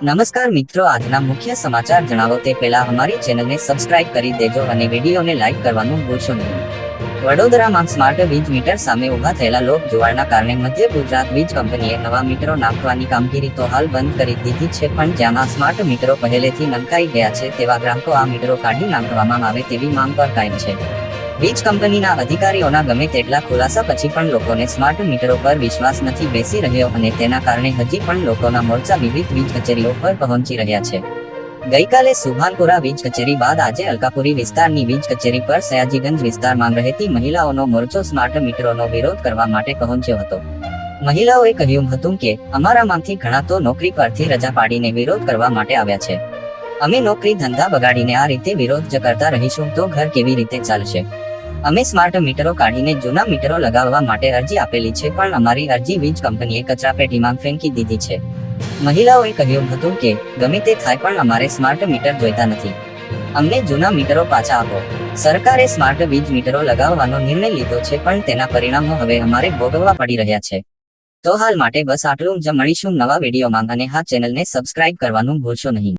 નમસ્કાર મિત્રો, આજના મુખ્ય સમાચાર જણાવો તે પહેલા અમારી ચેનલને સબસ્ક્રાઇબ કરી દેજો અને વિડીયોને લાઇક કરવાનું ભૂલશો નહીં. વડોદરામાં સ્માર્ટ વીજ મીટર સામે ઉભા થયેલા લોકજુવાળના કારણે મધ્ય ગુજરાત વીજ કંપનીએ નવા મીટરો નાખવાની કામગીરી તો હાલ બંધ કરી દીધી છે, પણ જ્યાં આ સ્માર્ટ મીટરો પહેલેથી નંખાઈ ગયા છે તેવા ગ્રાહકો આ મીટરો કાઢી નાખવામાં આવે તેવી માંગ પર કાયમ છે. વીજ કંપનીના અધિકારીઓના ગમે તેટલા ખુલાસા પછી પણ લોકોને સ્માર્ટ મીટરો પર વિશ્વાસ નથી બેસી રહ્યો અને તેના કારણે હજી પણ લોકોના મોરચા વિવિધ વીજ કચેરીઓ પર પહોંચી રહ્યા છે. ગઈકાલે સુભાનપુરા વીજ કચેરી બાદ આજે અલકાપુરી વિસ્તારની વીજ કચેરી પર સયાજીગંજ વિસ્તારમાં રહેતી મહિલાઓનો મોરચો સ્માર્ટ મીટરોનો વિરોધ કરવા માટે પહોંચ્યો હતો. મહિલાઓએ કહ્યું હતું કે અમારામાંથી ઘણા તો નોકરી પરથી રજા પાડીને વિરોધ કરવા માટે આવ્યા છે. અમે નોકરી ધંધા બગાડીને આ રીતે વિરોધ જ કરતા રહીશું તો ઘર કેવી રીતે ચાલશે? અમે સ્માર્ટ મીટરો કાઢીને જૂના મીટરો લગાવવા માટે અરજી આપેલી છે, પણ અમારી અરજી વીજ કંપનીએ કચરાપેટીમાં ફેંકી દીધી છે. મહિલાઓએ કહ્યું હતું કે ગમે તે થાય પણ અમારે સ્માર્ટ મીટર જોઈતા નથી. અમને જૂના મીટરો પાછા આપો. સરકારે સ્માર્ટ વીજ મીટરો લગાવવાનો નિર્ણય લીધો છે, પણ તેના પરિણામો હવે અમારે ભોગવવા પડી રહ્યા છે. તો હાલ માટે બસ આટલું જ. મળીશું નવા વિડીયોમાં અને હા, ચેનલને સબસ્ક્રાઇબ કરવાનું ભૂલશો નહીં.